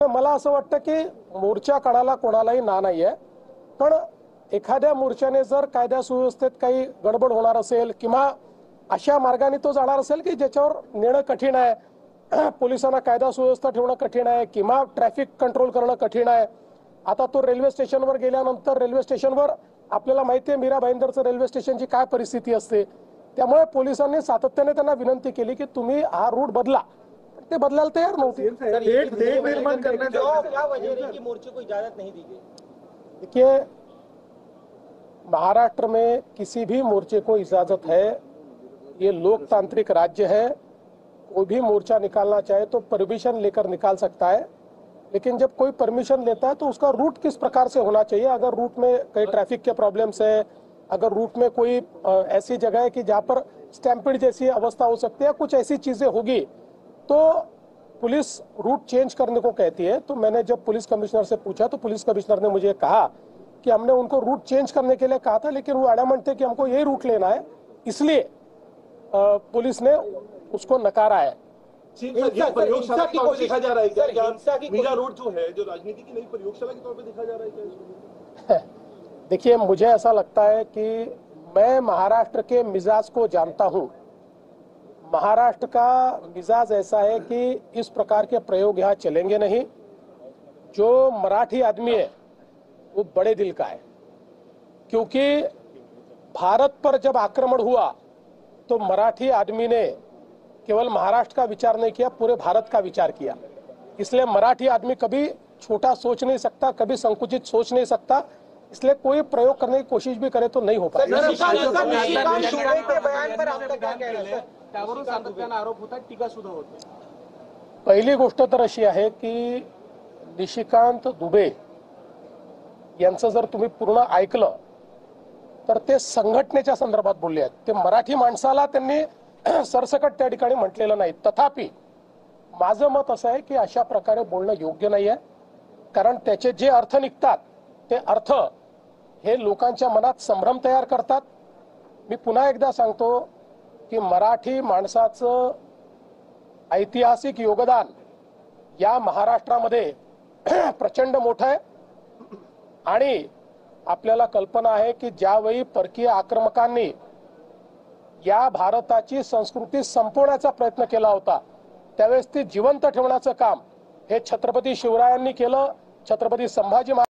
मला असं वाटतं की मोर्चा काढायला कोणालाही ना नाहीये, पण एखाद्या मोर्चाने जर कायदा सुव्यवस्थेत काही गडबड होणार असेल किंवा अशा मार्गाने तो जाणार असेल की ज्याच्यावर नेणं कठीण आहे, पोलिसांना कायदा सुव्यवस्था ठेवणं कठीण आहे किंवा ट्रॅफिक कंट्रोल करणं कठीण आहे। आता तो रेल्वे स्टेशनवर गेल्यानंतर रेल्वे स्टेशनवर आपल्याला माहिती आहे मीरा भाईंदरचं रेल्वे स्टेशनची काय परिस्थिती असते, त्यामुळे पोलिसांनी सातत्याने त्यांना विनंती केली की तुम्ही हा रूट बदला, ते बदलायला तयार नव्हते। क्या वजह रही कि मोर्चे को इजाजत नहीं दी गई? देखिए, महाराष्ट्र में किसी भी मोर्चे को इजाजत है, ये लोकतांत्रिक राज्य है, कोई भी मोर्चा निकालना चाहे तो परमिशन लेकर निकाल सकता है, लेकिन जब कोई परमिशन लेता है तो उसका रूट किस प्रकार से होना चाहिए। अगर रूट में कई ट्रैफिक के प्रॉब्लम्स है, अगर रूट में कोई ऐसी जगह है कि जहाँ पर स्टैम्पिड जैसी अवस्था हो सकती है, कुछ ऐसी चीजें होगी तो पुलिस रूट चेंज करने को कहती है। तो मैंने जब पुलिस कमिश्नर से पूछा तो पुलिस कमिश्नर ने मुझे कहा कि हमने उनको रूट चेंज करने के लिए कहा था, लेकिन वो एडamant थे कि हमको यही रूट लेना है, इसलिए पुलिस ने उसको नकारा है। प्रयोगशाला के तौर पे देखा जा रहा है क्या? मीरा रोड जो है, जो राजनीति की नई प्रयोगशाला के तौर पे देखा जा रहा है क्या? देखिए, मुझे ऐसा लगता है कि मैं महाराष्ट्र के मिजाज को जानता हूं। महाराष्ट्र का मिजाज ऐसा है कि इस प्रकार के प्रयोग यहाँ चलेंगे नहीं। जो मराठी आदमी है वो बड़े दिल का है, क्योंकि भारत पर जब आक्रमण हुआ तो मराठी आदमी ने केवल महाराष्ट्र का विचार नहीं किया, पूरे भारत का विचार किया। इसलिए मराठी आदमी कभी छोटा सोच नहीं सकता, कभी संकुचित सोच नहीं सकता, इसलिए कोई प्रयोग करने की कोशिश भी करे तो नहीं हो पाएगा। त्यावरून सातत्याने आरोप होतात, टीका सुद्धा होते। पहिली गोष्ट तर अशी आहे की निशिकांत दुबे यांचं जर तुम्ही पूर्ण ऐकलं तर ते संघटनेच्या संदर्भात बोलले आहेत, ते मराठी माणसाला त्यांनी सरसकट त्या ठिकाणी म्हटलेलं नाही। तथापि माझं मत असं आहे की अशा प्रकारे बोलणं योग्य नाही आहे, कारण त्याचे जे अर्थ निघतात ते अर्थ हे लोकांच्या मनात संभ्रम तयार करतात। मी पुन्हा एकदा सांगतो की मराठी माणसाचं ऐतिहासिक योगदान या महाराष्ट्रामध्ये प्रचंड मोठं आहे आणि आपल्याला कल्पना आहे की ज्यावेळी परकीय आक्रमकांनी या भारताची संस्कृती संपवण्याचा प्रयत्न केला होता, त्यावेळेस ती जिवंत ठेवण्याचं काम हे छत्रपती शिवरायांनी केलं, छत्रपती संभाजी